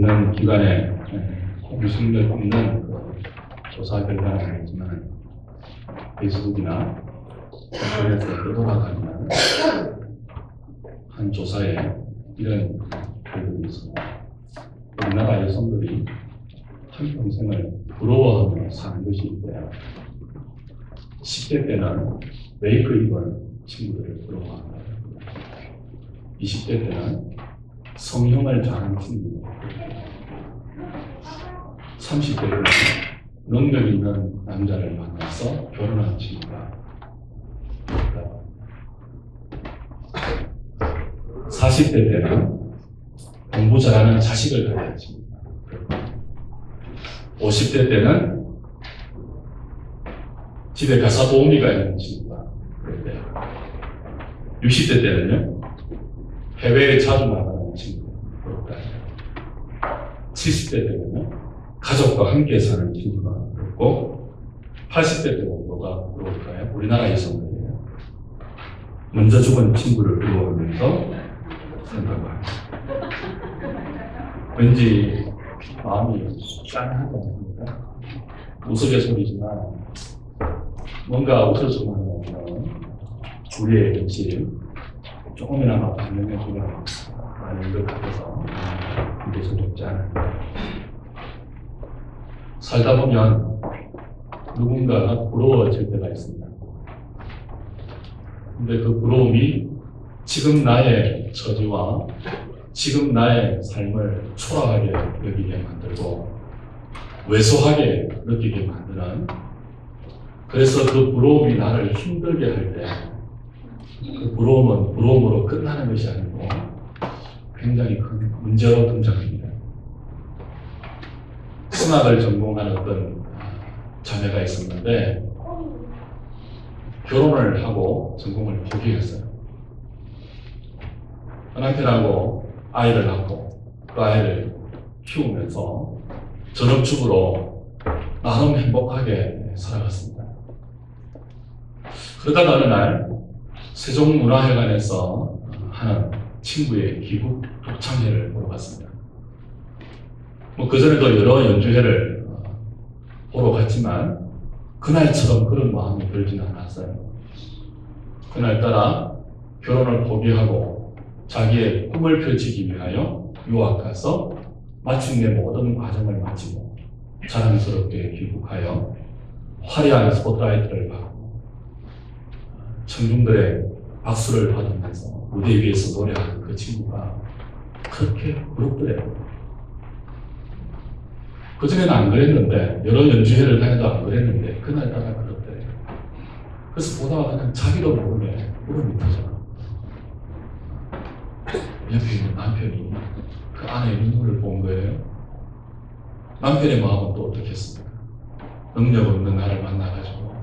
있는 기관에 공신력 있는 조사 결과는 아니지만 페이스북이나 인터넷에 떠돌아다니는 한 조사에 이런 글들이 있습니다. 우리나라 여성들이 한평생을 부러워하며 사는 것이 있고요. 10대 때는 메이크 입은 친구들을 부러워한다. 20대 때는 성형을 잘하는 친구들, 30대 때는 능력 있는 남자를 만나서 결혼한 친구가 있다. 40대 때는 공부 잘하는 자식을 가진 친구가 있다. 50대 때는 집에 가사 도우미가 있는 친구가 있대요. 60대 때는요, 해외에 자주 나가는 친구가 있다. 70대 때는요, 가족과 함께 사는 친구가 있고, 80대 때는 뭐가 그럴까요? 우리나라 여성들이에요. 먼저 죽은 친구를 그리워하면서 생각합니다. 왠지 마음이 짠하지 않습니까? 우스갯소리지만 뭔가 웃어주면 하는 우리의 현실 조금이나마 반영해주면 많은 것 같아서 이래서 높지 않은데, 살다 보면 누군가가 부러워질 때가 있습니다. 근데 그 부러움이 지금 나의 처지와 지금 나의 삶을 초라하게 여기게 만들고 왜소하게 느끼게 만드는, 그래서 그 부러움이 나를 힘들게 할 때 그 부러움은 부러움으로 끝나는 것이 아니고 굉장히 큰 문제로 등장합니다. 수학을 전공한 어떤 자매가 있었는데 결혼을 하고 전공을 포기했어요. 남편하고 아이를 낳고 그 아이를 키우면서 전업주부로 나름 행복하게 살아갔습니다. 그러다가 어느 날 세종문화회관에서 하는 친구의 귀국 독창회를 보러 갔습니다. 그전에도 여러 연주회를 보러 갔지만 그날처럼 그런 마음이 들지는 않았어요. 그날따라 결혼을 포기하고 자기의 꿈을 펼치기 위하여 유학 가서 마침내 모든 과정을 마치고 자랑스럽게 귀국하여 화려한 스포트라이트를 받고 청중들의 박수를 받으면서 무대 위에서 노래하는 그 친구가 그렇게 부럽더래요. 그전에는 안 그랬는데, 여러 연주회를 다녀도 안 그랬는데 그날따라 그렇더래요. 그래서 보다가 그냥 자기도 모르게 울음이 터져요. 옆에 있는 남편이 그 아내의 눈물을 본 거예요. 남편의 마음은 또 어떻겠습니까? 능력 없는 나를 만나가지고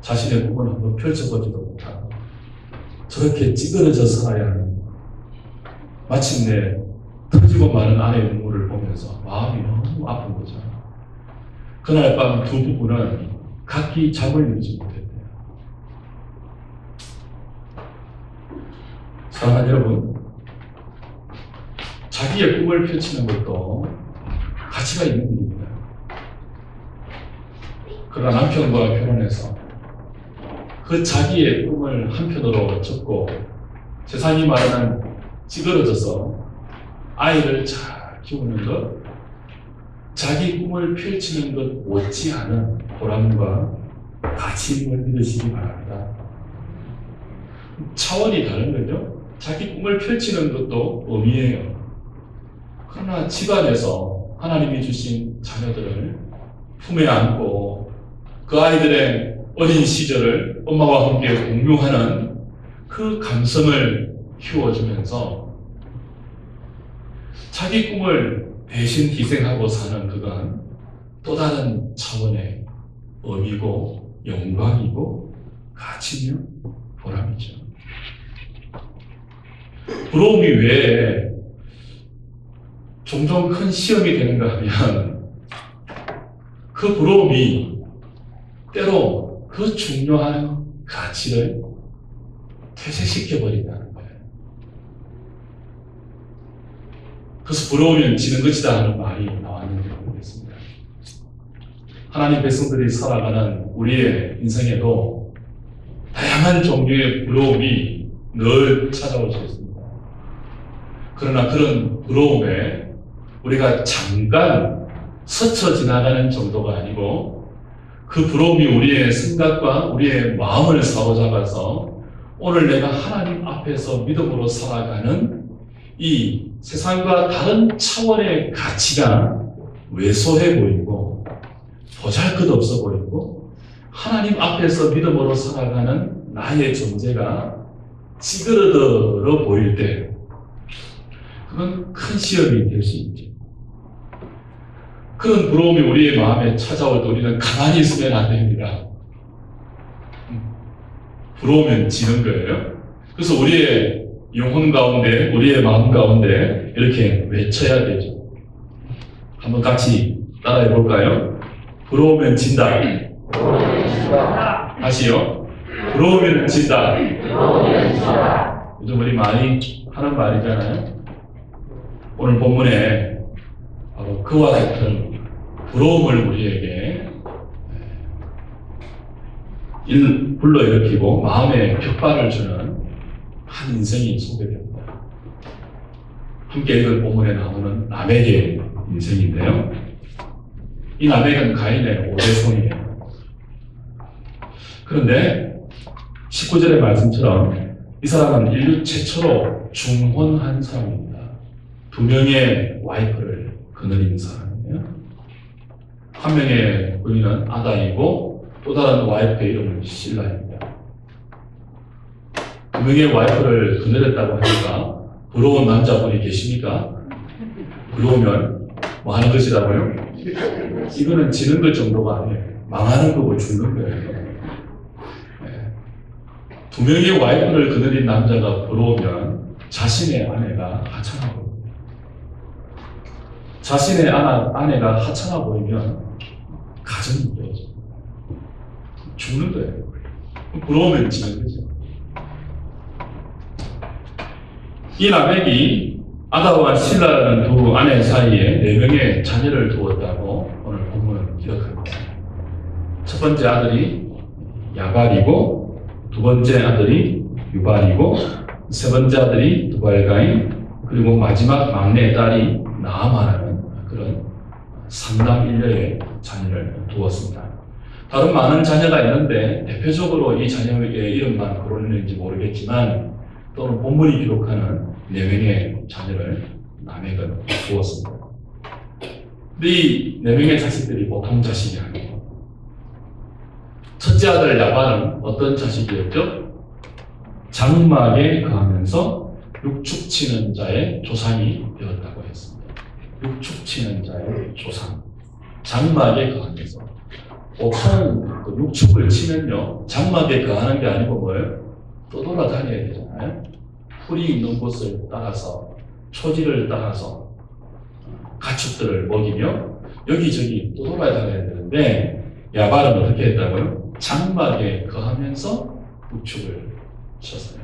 자신의 꿈을 한번 펼쳐보지도 못하고 저렇게 찌그러져 살아야 하는, 마침내 터지고 마는 아내의 눈물을 보면서 마음이 너무 아픈 거죠. 그날 밤 두 부부는 각기 잠을 이루지 못했대요. 사랑하는 여러분, 자기의 꿈을 펼치는 것도 가치가 있는 일입니다. 그러나 남편과 결혼해서 그 자기의 꿈을 한편으로 접고 세상이 말하는 찌그러져서 아이를 잘 키우는 것, 자기 꿈을 펼치는 것 못지않은 보람과 가치임을 믿으시기 바랍니다. 차원이 다른 거죠. 자기 꿈을 펼치는 것도 의미예요. 그러나 집안에서 하나님이 주신 자녀들을 품에 안고 그 아이들의 어린 시절을 엄마와 함께 공유하는 그 감성을 키워주면서 자기 꿈을 대신 희생하고 사는 그건 또 다른 차원의 의미고 영광이고 가치며 보람이죠. 부러움이 왜 종종 큰 시험이 되는가 하면 그 부러움이 때로 그 중요한 가치를 퇴색시켜버린다는 거예요. 그래서 부러우면 지는 것이다 하는 말이 나왔는지 모르겠습니다. 하나님 백성들이 살아가는 우리의 인생에도 다양한 종류의 부러움이 늘 찾아올 수 있습니다. 그러나 그런 부러움에 우리가 잠깐 스쳐 지나가는 정도가 아니고 그 부러움이 우리의 생각과 우리의 마음을 사로잡아서 오늘 내가 하나님 앞에서 믿음으로 살아가는 이 세상과 다른 차원의 가치가 왜소해 보이고 보잘것없어 보이고 하나님 앞에서 믿음으로 살아가는 나의 존재가 찌그러들어 보일 때 그건 큰 시험이 될 수 있죠. 그런 부러움이 우리의 마음에 찾아올 때 우리는 가만히 있으면 안 됩니다. 부러우면 지는 거예요. 그래서 우리의 영혼 가운데, 우리의 마음 가운데 이렇게 외쳐야 되죠. 한번 같이 따라해 볼까요? 부러우면 진다. 다시요. 부러우면 진다. 요즘 우리 많이 하는 말이잖아요. 오늘 본문에 바로 그와 같은 부러움을 우리에게 불러일으키고 마음에 격발을 주는 한 인생이 소개됩니다. 함께 읽은 본문에 나오는 라멕의 인생인데요. 이 라멕은 가인의 오대손이에요. 그런데 19절의 말씀처럼 이 사람은 인류 최초로 중혼한 사람입니다. 2명의 와이프를 거느린 사람이에요. 한 명의 부인은 아다이고 또 다른 와이프의 이름은 실라입니다. 2명의 와이프를 거느렸다고 하니까 부러운 남자분이 계십니까? 부러우면 뭐 하는 것이라고요? 이거는 지는 것 정도가 아니에요. 망하는 거고 죽는 거예요. 2명의 와이프를 거느린 남자가 부러우면 자신의 아내가 하찮아 보입니다. 자신의 아내가 하찮아 보이면 가정이 무너져 죽는 거예요. 부러우면 지는 거죠. 이 라멕이 아다와 실라라는 두 아내 사이에 4명의 자녀를 두었다고 오늘 본문은 기록합니다. 첫 번째 아들이 야발이고, 두 번째 아들이 유발이고, 세 번째 아들이 두발가인, 그리고 마지막 막내 딸이 나아마라는 그런 3남 1녀의 자녀를 두었습니다. 다른 많은 자녀가 있는데 대표적으로 이 자녀의 이름만 거론했는지 모르겠지만 또는 본문이 기록하는 4명의 자녀를 라멕은 두었습니다. 근데 이 4명의 자식들이 보통 자식이 아니고 첫째 아들 야발은 어떤 자식이었죠? 장막에 거하면서 육축치는 자의 조상이 되었다고 했습니다. 육축치는 자의 조상. 장막에 거하면서 보통 그 육축을 치면요 장막에 거하는 게 아니고 뭐예요? 떠돌아다녀야 되잖아요. 풀이 있는 곳을 따라서 초지를 따라서 가축들을 먹이며 여기저기 떠돌아다녀야 되는데 야발은 어떻게 했다고요? 장막에 거하면서 육축을 쳤어요.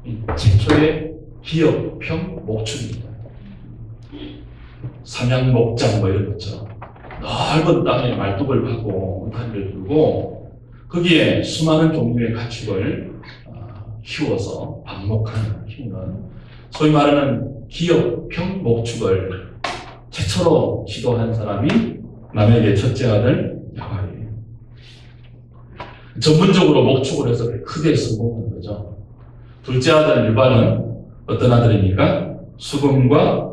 이 최초의 기업형 목축입니다. 삼양 목장 뭐 이런 것처럼 넓은 땅에 말뚝을 파고 울타리를 두고 거기에 수많은 종류의 가축을 키워서 방목하는 키우는 소위 말하는 기업형 목축을 최초로 시도한 사람이 라멕의 첫째 아들 야발이에요. 전문적으로 목축을 해서 크게 성공한 거죠. 둘째 아들 유발은 어떤 아들입니까? 수금과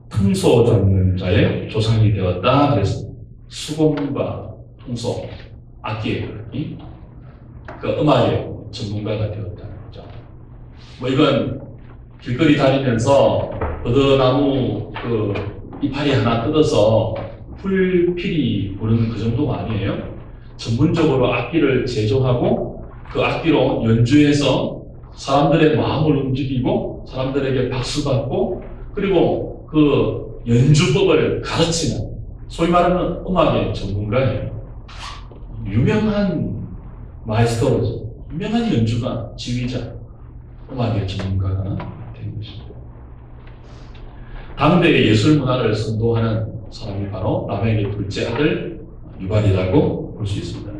통소 잡는 자의 조상이 되었다 그랬습니다. 수금과 통소, 악기의 그 음악의 전문가가 되었다는 거죠. 뭐 이건 길거리 다니면서 버드나무 그 이파리 하나 뜯어서 풀피리 부르는 그 정도가 아니에요. 전문적으로 악기를 제조하고 그 악기로 연주해서 사람들의 마음을 움직이고 사람들에게 박수받고 그리고 그 연주법을 가르치는 소위 말하는 음악의 전문가예요. 유명한 마에스토로죠. 유명한 연주가, 지휘자, 음악의 전문가가 된 것입니다. 당대의 예술 문화를 선도하는 사람이 바로 라멕의 둘째 아들 유발이라고 볼 수 있습니다.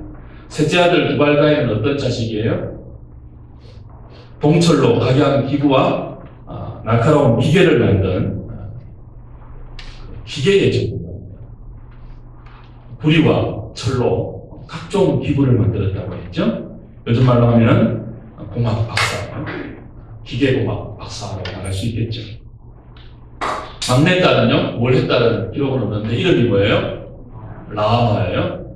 셋째 아들 두발가에는 어떤 자식이에요? 동철로 각양 기구와 날카로운 기계를 만든 기계의 전문가입니다. 구리와 철로 각종 기구를 만들었다고 했죠. 요즘 말로 하면 공학 박사, 기계공학 박사로 나갈 수 있겠죠. 막내 딸은요, 뭘 했다는 기록은 없는데 이름이 뭐예요? 라마예요.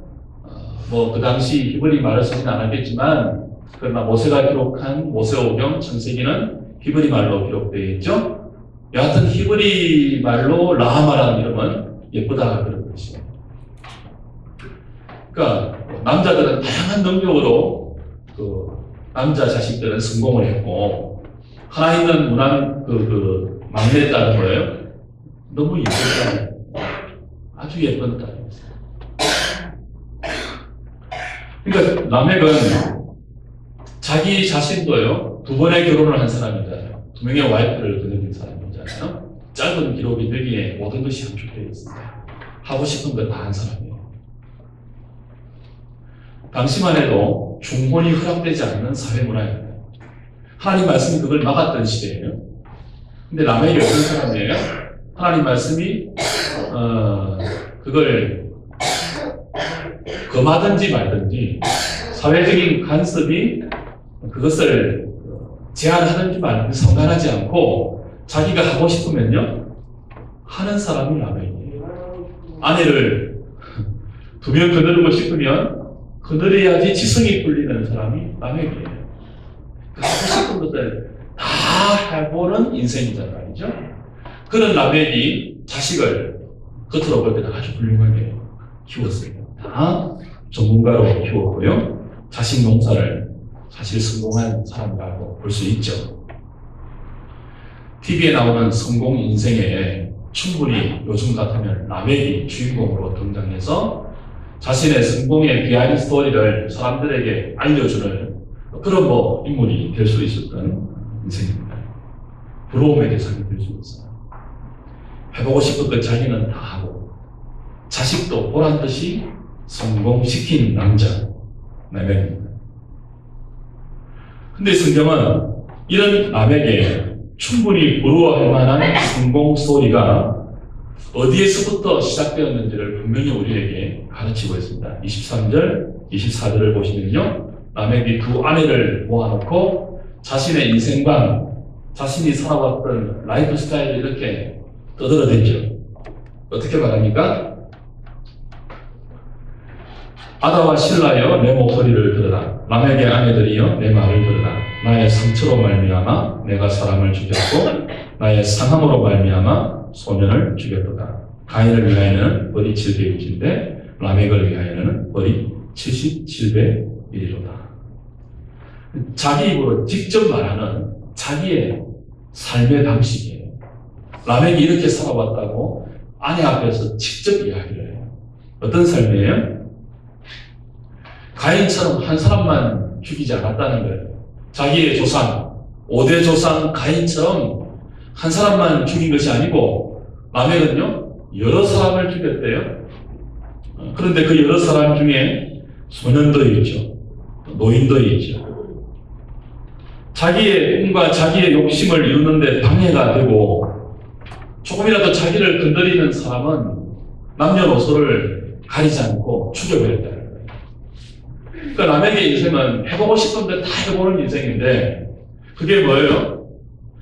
그 당시 히브리 말을 쓰지는 않았겠지만, 그러나 모세가 기록한 모세오경 창세기는 히브리 말로 기록되어 있죠. 여하튼 히브리 말로 라마라는 이름은 예쁘다 그런 뜻이에요. 그러니까 남자들은 다양한 능력으로 남자 자식들은 성공을 했고, 하나 있는 막내 딸은 뭐예요? 너무 예쁜 딸, 아주 예쁜 딸이었어요. 그러니까 라멕은 자기 자신도요, 2번의 결혼을 한 사람이잖아요. 2명의 와이프를 거느린 사람이잖아요. 짧은 기록이 여기에 모든 것이 함축되어 있습니다. 하고 싶은 거 다 한 사람이에요. 당시만 해도 중혼이 허락되지 않는 사회 문화입니다. 하나님 말씀이 그걸 막았던 시대예요. 근데 라멕이 어떤 사람이에요? 하나님 말씀이 그걸 금하든지 말든지 사회적인 간섭이 그것을 제한하든지 말든지 상관하지 않고 자기가 하고 싶으면요 하는 사람이 라멕이에요. 아내를 2명 거느리고 싶으면 거느려야지 지성이 풀리는 사람이 라멕이에요. 하고 싶은 것들 다 해보는 인생이란 말이죠. 그런 라멕이 자식을 겉으로 볼 때는 아주 훌륭하게 키웠어요. 다 전문가로 키웠고요. 자식 농사를 사실 성공한 사람이라고 볼 수 있죠. TV에 나오는 성공 인생에 충분히 요즘 같으면 라멕이 주인공으로 등장해서 자신의 성공의 비하인드 스토리를 사람들에게 알려주는 그런 인물이 될 수 있었던 인생입니다. 부러움의 대상이 될 수 있어요. 해보고 싶은 것 자기는 다 하고 자식도 보란듯이 성공시킨 남자 라멕입니다. 근데 성경은 이런 라멕에 충분히 부러워할 만한 성공 스토리가 어디에서부터 시작되었는지를 분명히 우리에게 가르치고 있습니다. 23절, 24절을 보시면요, 라멕이 2 아내를 모아놓고 자신의 인생과 자신이 살아왔던 라이프 스타일을 이렇게 떠들어댔죠. 어떻게 말합니까? 아다와 실라여 내 목소리를 들으라. 라멕의 아내들이여 내 말을 들으라. 나의 상처로 말미암아 내가 사람을 죽였고 나의 상함으로 말미암아 소년을 죽였도다. 가인을 위하여는 벌이 700일인데 라멕을 위하여는 벌이 77일이로다. 자기 입으로 직접 말하는 자기의 삶의 방식이에요. 라멕이 이렇게 살아왔다고 아내 앞에서 직접 이야기를 해요. 어떤 삶이에요? 가인처럼 한 사람만 죽이지 않았다는 거예요. 자기의 조상, 5대 조상 가인처럼 한 사람만 죽인 것이 아니고 라멕은요 여러 사람을 죽였대요. 그런데 그 여러 사람 중에 소년도 있죠. 노인도 있죠. 자기의 꿈과 자기의 욕심을 이루는데 방해가 되고 조금이라도 자기를 건드리는 사람은 남녀노소를 가리지 않고 죽여버렸다는 거예요. 그러니까 라멕의 인생은 해보고 싶은 것 다 해보는 인생인데 그게 뭐예요?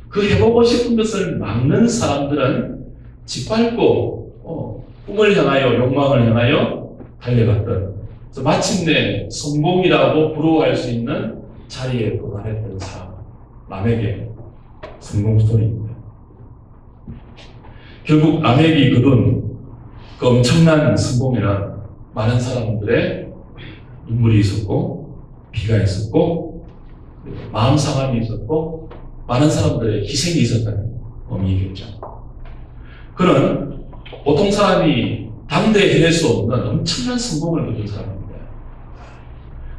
그 해보고 싶은 것을 막는 사람들은 짓밟고 꿈을 향하여 욕망을 향하여 달려갔던, 그래서 마침내 성공이라고 부러워할 수 있는 자리에 도달했던 사람, 라멕의 성공 스토리입니다. 결국 라멕이 거둔 그 엄청난 성공에는 많은 사람들의 눈물이 있었고 피가 있었고 마음 상함이 있었고 많은 사람들의 희생이 있었다는 의미겠죠. 그는 보통 사람이 당대에 해낼 수 없는 엄청난 성공을 거둔 사람입니다.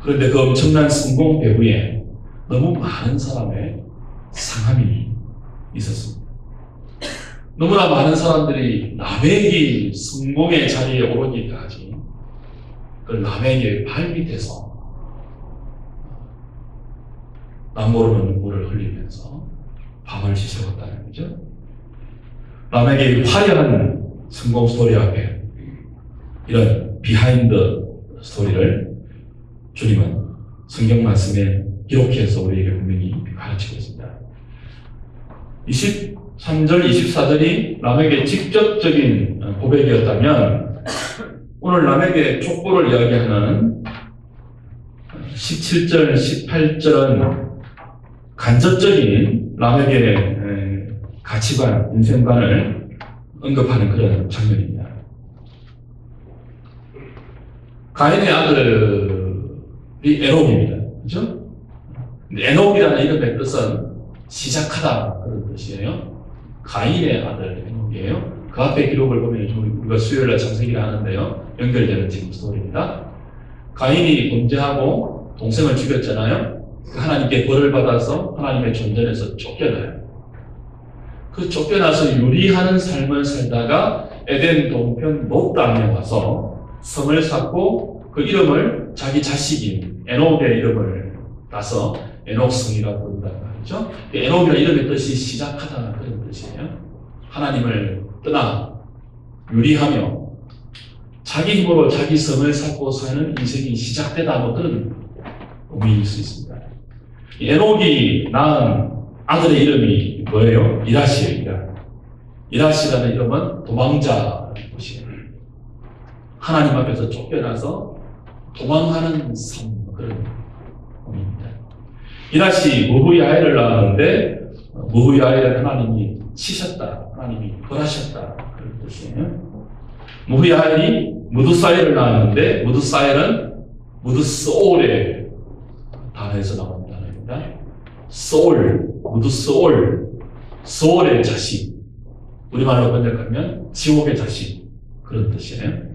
그런데 그 엄청난 성공 배후에 너무 많은 사람의 상함이 있었습니다. 너무나 많은 사람들이 라멕이 성공의 자리에 오르기까지 그 라멕의 발밑에서 남모르는 눈물을 흘리면서 밤을 지새웠다는 거죠. 라멕의 화려한 성공 스토리 앞에 이런 비하인드 스토리를 주님은 성경 말씀에 기록해서 우리에게 분명히 가르치고 있습니다. 23절, 24절이 라멕의 직접적인 고백이었다면 오늘 라멕의 족보를 이야기하는 17절, 18절은 간접적인 라멕의 가치관, 인생관을 언급하는 그런 장면입니다. 가인의 아들이 에녹입니다. 그죠? 에녹이라는 이름의 뜻은 시작하다 그런 뜻이에요. 가인의 아들 에녹이에요. 그 앞에 기록을 보면 우리가 수요일날 창세기를 하는데요. 연결되는 지금 스토리입니다. 가인이 범죄하고 동생을 죽였잖아요. 하나님께 벌을 받아서 하나님의 존전에서 쫓겨나요. 그 쫓겨나서 유리하는 삶을 살다가 에덴 동편 롯 땅에 와서 성을 쌓고 그 이름을 자기 자식인 에녹의 이름을 따서 에녹성이라고 부른다고 하죠. 에녹이라는 이름의 뜻이 시작하다 그런 뜻이에요. 하나님을 떠나 유리하며 자기 힘으로 자기 성을 쌓고 사는 인생이 시작되다 뭐 그런 의미일 수 있습니다. 에녹이 낳은 아들의 이름이 뭐예요? 이라시예요. 이라시라는 이름은 도망자라는 뜻이에요. 하나님 앞에서 쫓겨나서 도망하는 삶 그런 의미입니다. 이라시 무후야엘을 낳았는데 무후야엘은 하나님이 치셨다, 하나님이 벌하셨다 그런 뜻이에요. 무후야엘이 무드사엘을 낳았는데 무드사엘은 무드소올의 단어에서 나온 단어입니다. 소울, 무드소올, 소울의 자식. 우리말로 번역하면 지옥의 자식 그런 뜻이에요.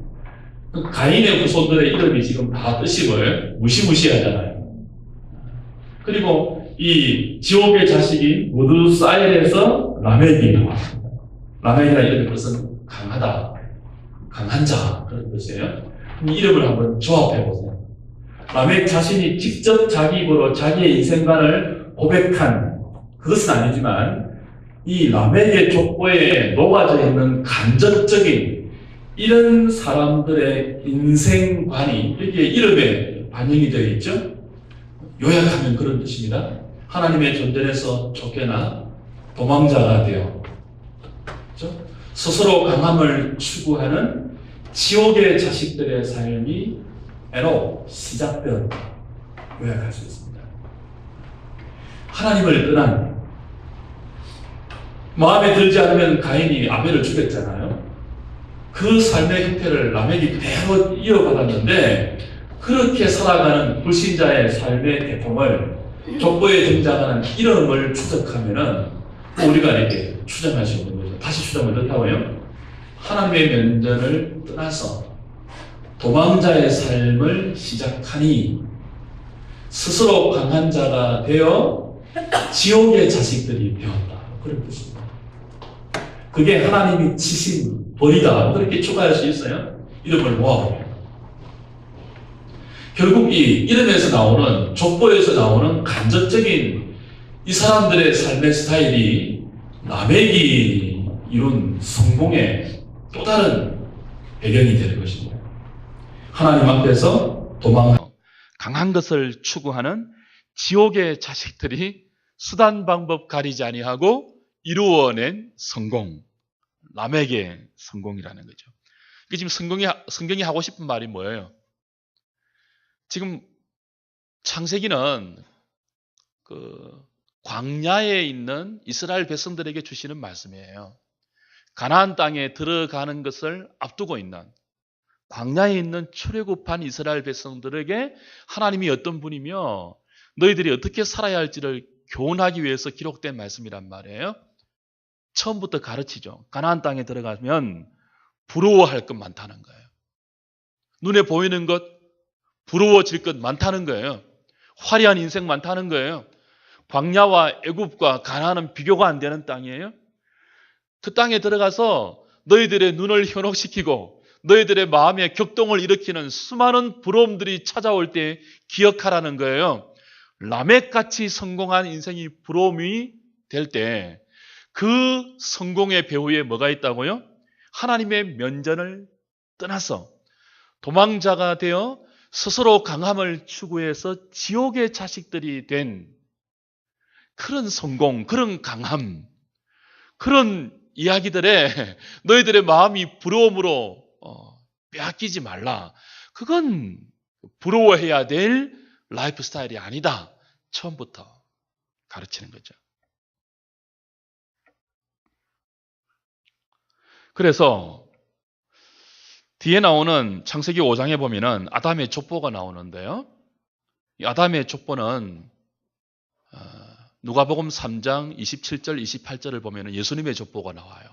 가인의 후손들의 이름이 지금 다 뜻이 뭐예요? 무시무시하잖아요. 그리고 이 지옥의 자식이 무드사엘에서 라멕이 나왔습니다. 라멕이라는 이름의 뜻은 강하다, 강한 자 그런 뜻이에요. 이 이름을 한번 조합해 보세요. 라멕 자신이 직접 자기 입으로 자기의 인생관을 고백한 그것은 아니지만 이 라멕의 족보에 녹아져 있는 간접적인 이런 사람들의 인생관이 여기에 이름에 반영이 되어 있죠. 요약하면 그런 뜻입니다. 하나님의 존전에서 쫓겨나 도망자가 되어 그렇죠? 스스로 강함을 추구하는 지옥의 자식들의 삶이 에녹 시작되었다 요약할 수 있습니다. 하나님을 떠난 마음에 들지 않으면 가인이 아벨을 죽였잖아요. 그 삶의 형태를 라멕이 그대로 이어받았는데 그렇게 살아가는 불신자의 삶의 대통을 족보에 등장하는 이름을 추적하면은 우리가 이렇게 추정할 수 있는 거죠. 다시 추정을 어떻다고요? 하나님의 면전을 떠나서 도망자의 삶을 시작하니 스스로 강한 자가 되어 지옥의 자식들이 되었다. 그런 뜻입니다. 그게 하나님이 치신 벌이다. 그렇게 추가할 수 있어요. 이름을 모아보면. 결국 이 이름에서 나오는, 족보에서 나오는 간접적인 이 사람들의 삶의 스타일이 라멕이 이룬 성공의 또 다른 배경이 되는 것입니다. 하나님 앞에서 강한 것을 추구하는 지옥의 자식들이 수단 방법 가리지 아니하고 이루어낸 성공, 라멕의 성공이라는 거죠. 지금 성경이 하고 싶은 말이 뭐예요? 지금 창세기는 그 광야에 있는 이스라엘 백성들에게 주시는 말씀이에요. 가나안 땅에 들어가는 것을 앞두고 있는 광야에 있는 출애굽한 이스라엘 백성들에게 하나님이 어떤 분이며 너희들이 어떻게 살아야 할지를 교훈하기 위해서 기록된 말씀이란 말이에요. 처음부터 가르치죠. 가나안 땅에 들어가면 부러워할 것 많다는 거예요. 눈에 보이는 것, 부러워질 것 많다는 거예요. 화려한 인생 많다는 거예요. 광야와 애굽과 가나안은 비교가 안 되는 땅이에요. 그 땅에 들어가서 너희들의 눈을 현혹시키고 너희들의 마음에 격동을 일으키는 수많은 부러움들이 찾아올 때 기억하라는 거예요. 라멕같이 성공한 인생이 부러움이 될 때 그 성공의 배후에 뭐가 있다고요? 하나님의 면전을 떠나서 도망자가 되어 스스로 강함을 추구해서 지옥의 자식들이 된 그런 성공, 그런 강함, 그런 이야기들에 너희들의 마음이 부러움으로 빼앗기지 말라. 그건 부러워해야 될 라이프 스타일이 아니다. 처음부터 가르치는 거죠. 그래서 뒤에 나오는 창세기 5장에 보면은 아담의 족보가 나오는데요. 이 아담의 족보는 누가복음 3장 27절, 28절을 보면은 예수님의 족보가 나와요.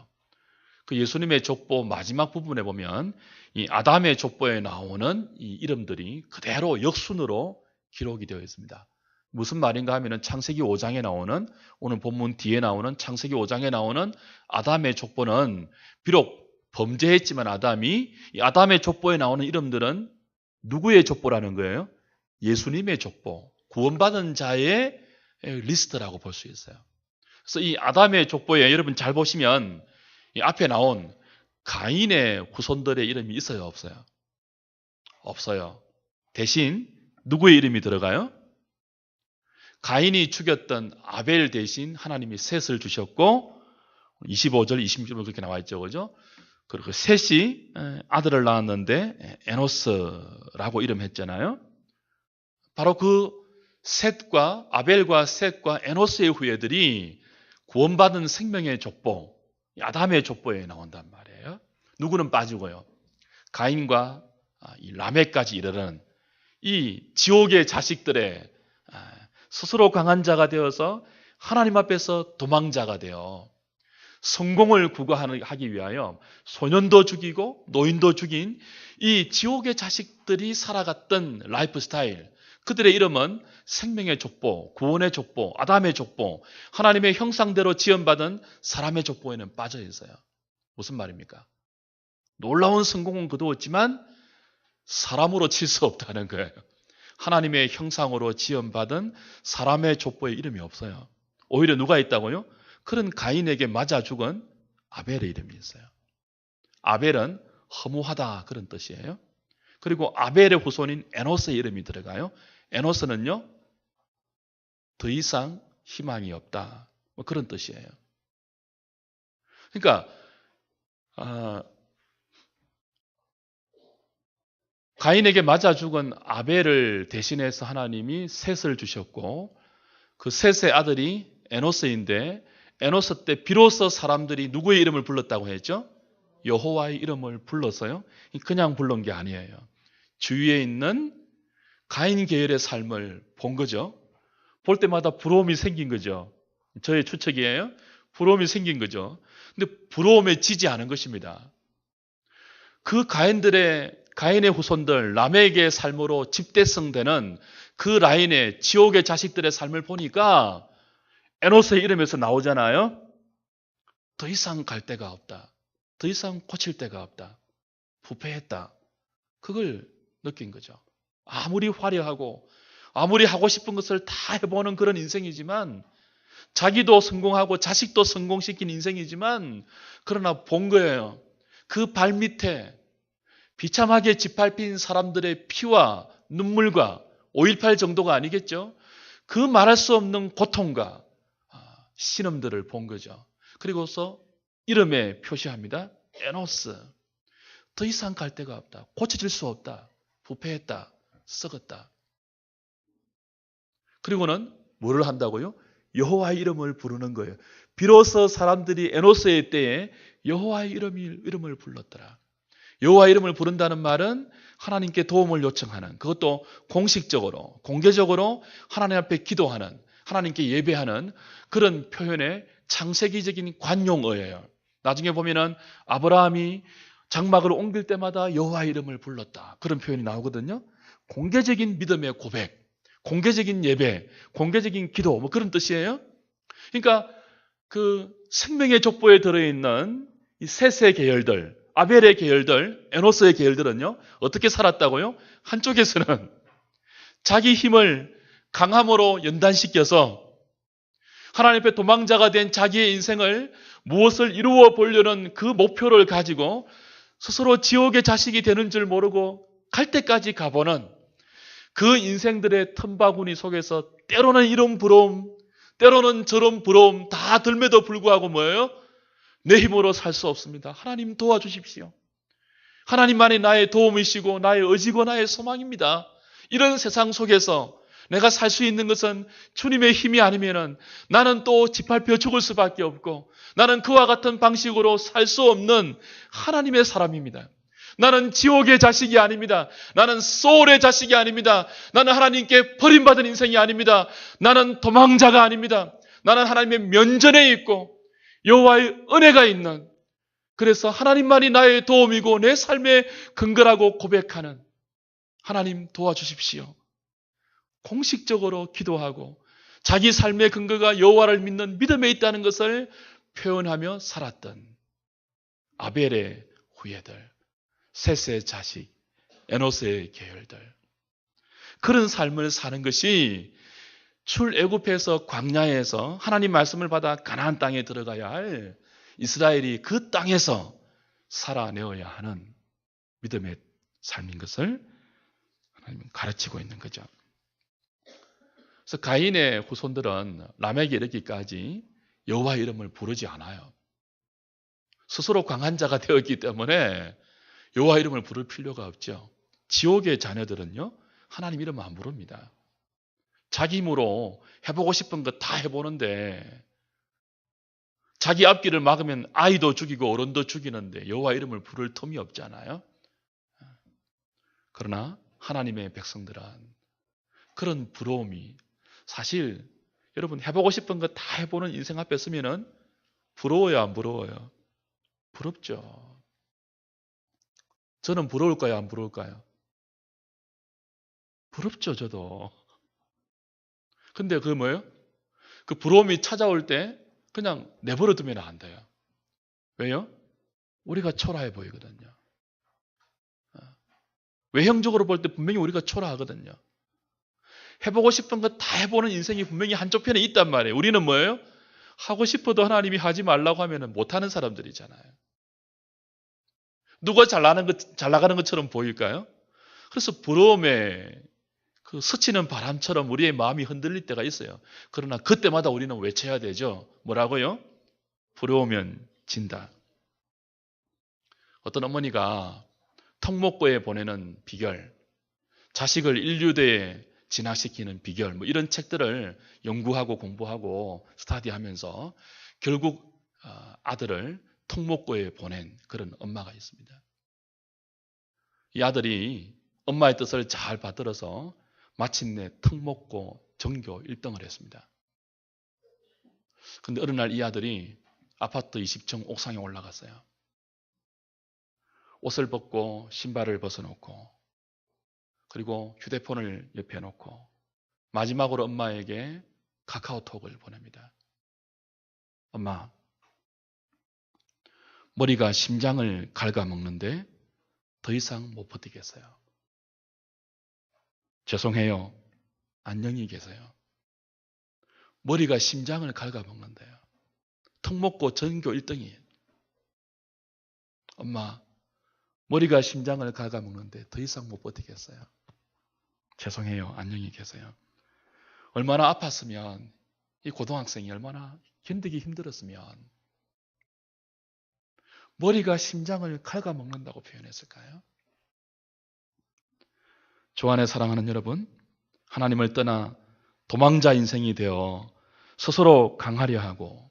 그 예수님의 족보 마지막 부분에 보면 이 아담의 족보에 나오는 이 이름들이 그대로 역순으로 기록이 되어 있습니다. 무슨 말인가 하면은 창세기 5장에 나오는, 오늘 본문 뒤에 나오는 창세기 5장에 나오는 아담의 족보는 비록 범죄했지만 아담이, 이 아담의 족보에 나오는 이름들은 누구의 족보라는 거예요? 예수님의 족보, 구원받은 자의 리스트라고 볼 수 있어요. 그래서 이 아담의 족보에 여러분 잘 보시면 이 앞에 나온 가인의 후손들의 이름이 있어요, 없어요? 없어요. 대신 누구의 이름이 들어가요? 가인이 죽였던 아벨 대신 하나님이 셋을 주셨고 25절, 26절 그렇게 나와 있죠, 그죠? 그리고 셋이 아들을 낳았는데 에노스라고 이름했잖아요. 바로 그 셋과 아벨과 셋과 에노스의 후예들이 구원받은 생명의 족보, 아담의 족보에 나온단 말이에요. 누구는 빠지고요. 가인과 이 라멕까지 이르는 이 지옥의 자식들의 스스로 강한 자가 되어서 하나님 앞에서 도망자가 되어 성공을 구가하기 위하여 소년도 죽이고 노인도 죽인 이 지옥의 자식들이 살아갔던 라이프 스타일, 그들의 이름은 생명의 족보, 구원의 족보, 아담의 족보, 하나님의 형상대로 지음받은 사람의 족보에는 빠져 있어요. 무슨 말입니까? 놀라운 성공은 거두었지만 사람으로 칠 수 없다는 거예요. 하나님의 형상으로 지음받은 사람의 족보에 이름이 없어요. 오히려 누가 있다고요? 그런 가인에게 맞아 죽은 아벨의 이름이 있어요. 아벨은 허무하다 그런 뜻이에요. 그리고 아벨의 후손인 에노스의 이름이 들어가요. 에노스는요, 더 이상 희망이 없다, 뭐 그런 뜻이에요. 그러니까 가인에게 맞아 죽은 아벨을 대신해서 하나님이 셋을 주셨고 그 셋의 아들이 에노스인데, 에노스 때 비로소 사람들이 누구의 이름을 불렀다고 했죠? 여호와의 이름을 불렀어요. 그냥 부른 게 아니에요. 주위에 있는 가인 계열의 삶을 본 거죠. 볼 때마다 부러움이 생긴 거죠. 저의 추측이에요. 부러움이 생긴 거죠. 근데 부러움에 지지 않은 것입니다. 그 가인의 후손들, 라멕의 삶으로 집대성되는 그 라인의 지옥의 자식들의 삶을 보니까 에노스의 이름에서 나오잖아요. 더 이상 갈 데가 없다. 더 이상 고칠 데가 없다. 부패했다. 그걸 느낀 거죠. 아무리 화려하고 아무리 하고 싶은 것을 다 해보는 그런 인생이지만, 자기도 성공하고 자식도 성공시킨 인생이지만, 그러나 본 거예요. 그 발밑에 비참하게 짓밟힌 사람들의 피와 눈물과 5.18 정도가 아니겠죠? 그 말할 수 없는 고통과 신음들을 본 거죠. 그리고서 이름에 표시합니다. 에노스. 더 이상 갈 데가 없다. 고쳐질 수 없다. 부패했다. 썩었다. 그리고는 뭐를 한다고요? 여호와의 이름을 부르는 거예요. 비로소 사람들이 에노스의 때에 여호와의 이름을 불렀더라. 여호와의 이름을 부른다는 말은 하나님께 도움을 요청하는, 그것도 공식적으로, 공개적으로 하나님 앞에 기도하는, 하나님께 예배하는 그런 표현의 창세기적인 관용어예요. 나중에 보면은 아브라함이 장막을 옮길 때마다 여호와의 이름을 불렀다, 그런 표현이 나오거든요. 공개적인 믿음의 고백, 공개적인 예배, 공개적인 기도, 뭐 그런 뜻이에요. 그러니까 그 생명의 족보에 들어있는 이 셋의 계열들, 아벨의 계열들, 에노스의 계열들은요, 어떻게 살았다고요? 한쪽에서는 자기 힘을 강함으로 연단시켜서 하나님 앞에 도망자가 된 자기의 인생을 무엇을 이루어 보려는 그 목표를 가지고 스스로 지옥의 자식이 되는 줄 모르고 갈 때까지 가보는 그 인생들의 틈바구니 속에서 때로는 이런 부러움, 때로는 저런 부러움 다 들매도 불구하고 뭐예요? 내 힘으로 살 수 없습니다. 하나님 도와주십시오. 하나님만이 나의 도움이시고 나의 의지고 나의 소망입니다. 이런 세상 속에서 내가 살 수 있는 것은 주님의 힘이 아니면은 나는 또 짓밟혀 죽을 수밖에 없고 나는 그와 같은 방식으로 살 수 없는 하나님의 사람입니다. 나는 지옥의 자식이 아닙니다. 나는 소울의 자식이 아닙니다. 나는 하나님께 버림받은 인생이 아닙니다. 나는 도망자가 아닙니다. 나는 하나님의 면전에 있고 여호와의 은혜가 있는, 그래서 하나님만이 나의 도움이고 내 삶의 근거라고 고백하는 하나님 도와주십시오. 공식적으로 기도하고 자기 삶의 근거가 여호와를 믿는 믿음에 있다는 것을 표현하며 살았던 아벨의 후예들, 셋의 자식, 에노스의 계열들, 그런 삶을 사는 것이 출애굽해서 광야에서 하나님 말씀을 받아 가나안 땅에 들어가야 할 이스라엘이 그 땅에서 살아내어야 하는 믿음의 삶인 것을 하나님은 가르치고 있는 거죠. 그래서 가인의 후손들은 람에게 이르기까지 여호와 이름을 부르지 않아요. 스스로 강한 자가 되었기 때문에 여호와 이름을 부를 필요가 없죠. 지옥의 자녀들은요, 하나님 이름 안 부릅니다. 자기 힘으로 해보고 싶은 거 다 해보는데, 자기 앞길을 막으면 아이도 죽이고 어른도 죽이는데 여호와 이름을 부를 틈이 없잖아요. 그러나 하나님의 백성들은 그런 부러움이, 사실 여러분 해보고 싶은 거 다 해보는 인생 앞에 서면은 부러워요, 안 부러워요? 부럽죠. 저는 부러울까요, 안 부러울까요? 부럽죠, 저도. 근데 그게 뭐예요? 그 부러움이 찾아올 때 그냥 내버려 두면 안 돼요. 왜요? 우리가 초라해 보이거든요. 외형적으로 볼 때 분명히 우리가 초라하거든요. 해보고 싶은 거 다 해보는 인생이 분명히 한쪽 편에 있단 말이에요. 우리는 뭐예요? 하고 싶어도 하나님이 하지 말라고 하면 못하는 사람들이잖아요. 누가 잘 나가는 것처럼 보일까요? 그래서 부러움에 그 스치는 바람처럼 우리의 마음이 흔들릴 때가 있어요. 그러나 그때마다 우리는 외쳐야 되죠. 뭐라고요? 부러우면 진다. 어떤 어머니가 턱목고에 보내는 비결, 자식을 인류대에 진학시키는 비결, 뭐 이런 책들을 연구하고 공부하고 스터디하면서 결국 아들을 턱목고에 보낸 그런 엄마가 있습니다. 이 아들이 엄마의 뜻을 잘 받들어서 마침내 턱목고 전교 1등을 했습니다. 그런데 어느 날 이 아들이 아파트 20층 옥상에 올라갔어요. 옷을 벗고 신발을 벗어놓고 그리고 휴대폰을 옆에 놓고 마지막으로 엄마에게 카카오톡을 보냅니다. 엄마, 머리가 심장을 갉아먹는데 더 이상 못 버티겠어요. 죄송해요. 안녕히 계세요. 머리가 심장을 갉아먹는데요. 턱 먹고 전교 1등이에요. 엄마, 머리가 심장을 갉아먹는데 더 이상 못 버티겠어요. 죄송해요. 안녕히 계세요. 얼마나 아팠으면, 이 고등학생이 얼마나 견디기 힘들었으면 머리가 심장을 갉아먹는다고 표현했을까요? 주 안에 사랑하는 여러분, 하나님을 떠나 도망자 인생이 되어 스스로 강하려 하고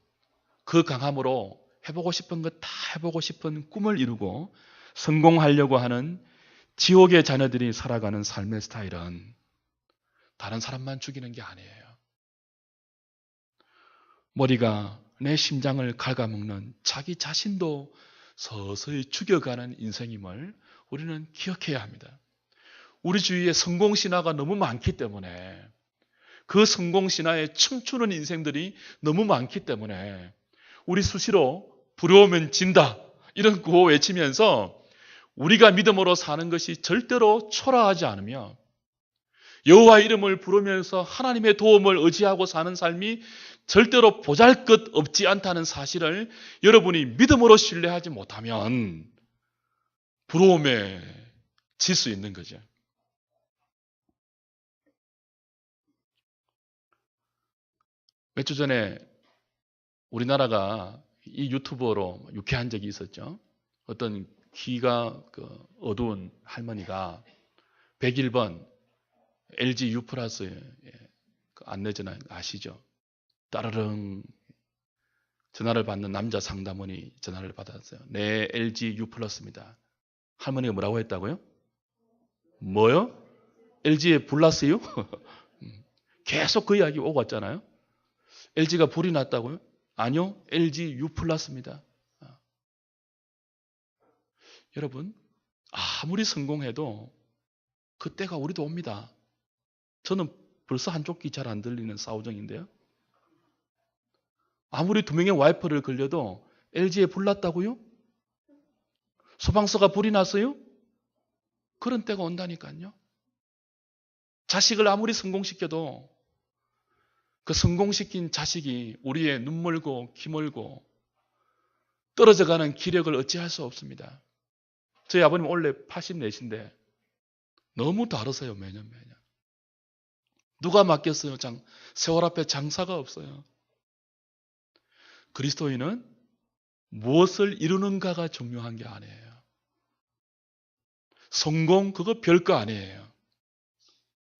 그 강함으로 해보고 싶은 것 다 해보고 싶은 꿈을 이루고 성공하려고 하는 지옥의 자녀들이 살아가는 삶의 스타일은 다른 사람만 죽이는 게 아니에요. 머리가 내 심장을 갉아먹는 자기 자신도 서서히 죽여가는 인생임을 우리는 기억해야 합니다. 우리 주위에 성공신화가 너무 많기 때문에, 그 성공신화에 춤추는 인생들이 너무 많기 때문에 우리 수시로 부러우면 진다. 이런 구호 외치면서 우리가 믿음으로 사는 것이 절대로 초라하지 않으며 여호와 이름을 부르면서 하나님의 도움을 의지하고 사는 삶이 절대로 보잘것없지 않다는 사실을 여러분이 믿음으로 신뢰하지 못하면 부러움에 질 수 있는 거죠. 몇 주 전에 우리나라가 이 유튜버로 유쾌한 적이 있었죠. 어떤 귀가 어두운 할머니가 101번 LG U 플러스 안내전화 아시죠? 따르릉 전화를 받는 남자 상담원이 전화를 받았어요. 네, LG U 플러스입니다. 할머니가 뭐라고 했다고요? 뭐요? LG에 불났어요? 계속 그 이야기 오고 왔잖아요. LG가 불이 났다고요? 아니요, LG U 플러스입니다. 여러분, 아무리 성공해도 그때가 우리도 옵니다. 저는 벌써 한쪽 귀 잘 안 들리는 싸우정인데요. 아무리 2명의 와이퍼를 걸려도 LG에 불 났다고요? 소방서가 불이 났어요? 그런 때가 온다니까요. 자식을 아무리 성공시켜도 그 성공시킨 자식이 우리의 눈멀고 귀멀고 떨어져가는 기력을 어찌할 수 없습니다. 저희 아버님 원래 84신데 너무 다르세요. 매년. 누가 맡겼어요? 세월 앞에 장사가 없어요. 그리스도인은 무엇을 이루는가가 중요한 게 아니에요. 성공 그거 별거 아니에요.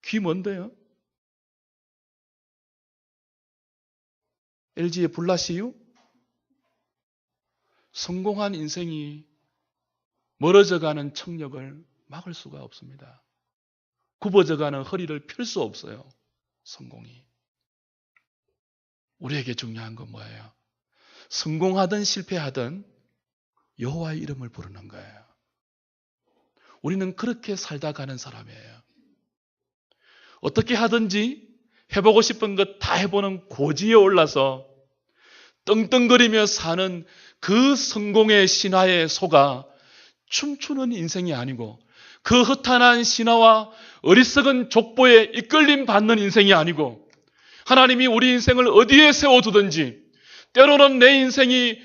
귀 뭔데요? LG에 불났시요? 성공한 인생이 멀어져가는 청력을 막을 수가 없습니다. 굽어져가는 허리를 펼 수 없어요. 성공이. 우리에게 중요한 건 뭐예요? 성공하든 실패하든 여호와의 이름을 부르는 거예요. 우리는 그렇게 살다 가는 사람이에요. 어떻게 하든지 해보고 싶은 것 다 해보는 고지에 올라서 떵떵거리며 사는 그 성공의 신화에 속아 춤추는 인생이 아니고 그 허탄한 신화와 어리석은 족보에 이끌림 받는 인생이 아니고 하나님이 우리 인생을 어디에 세워두든지 때로는 내 인생이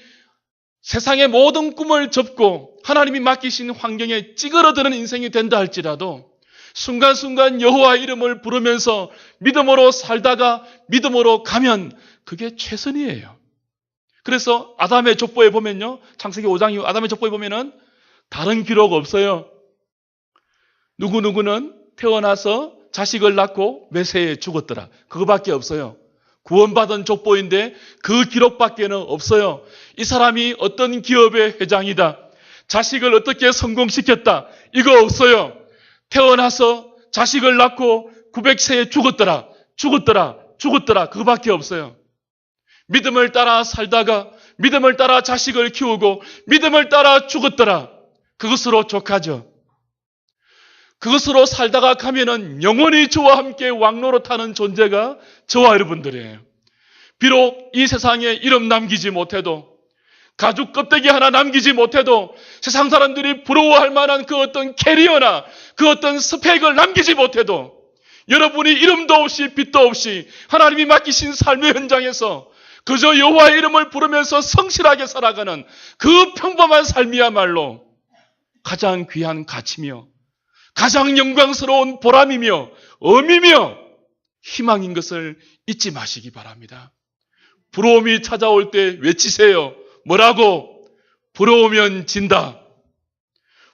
세상의 모든 꿈을 접고 하나님이 맡기신 환경에 찌그러드는 인생이 된다 할지라도 순간순간 여호와 이름을 부르면서 믿음으로 살다가 믿음으로 가면 그게 최선이에요. 그래서 아담의 족보에 보면요. 창세기 5장 이후 아담의 족보에 보면은 다른 기록 없어요. 누구누구는 태어나서 자식을 낳고 메세에 죽었더라. 그거밖에 없어요. 구원받은 족보인데 그 기록밖에는 없어요. 이 사람이 어떤 기업의 회장이다. 자식을 어떻게 성공시켰다. 이거 없어요. 태어나서 자식을 낳고 900세에 죽었더라. 그거밖에 없어요. 믿음을 따라 살다가 믿음을 따라 자식을 키우고 믿음을 따라 죽었더라. 그것으로 족하죠. 그것으로 살다가 가면은 영원히 저와 함께 왕노릇하는 존재가 저와 여러분들이에요. 비록 이 세상에 이름 남기지 못해도 가죽 껍데기 하나 남기지 못해도 세상 사람들이 부러워할 만한 그 어떤 캐리어나 그 어떤 스펙을 남기지 못해도 여러분이 이름도 없이 빛도 없이 하나님이 맡기신 삶의 현장에서 그저 여호와의 이름을 부르면서 성실하게 살아가는 그 평범한 삶이야말로 가장 귀한 가치며 가장 영광스러운 보람이며 의미며 희망인 것을 잊지 마시기 바랍니다. 부러움이 찾아올 때 외치세요. 뭐라고? 부러우면 진다.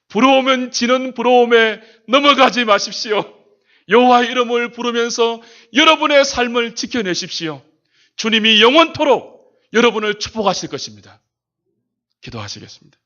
부러우면 지는 부러움에 넘어가지 마십시오. 여호와의 이름을 부르면서 여러분의 삶을 지켜내십시오. 주님이 영원토록 여러분을 축복하실 것입니다. 기도하시겠습니다.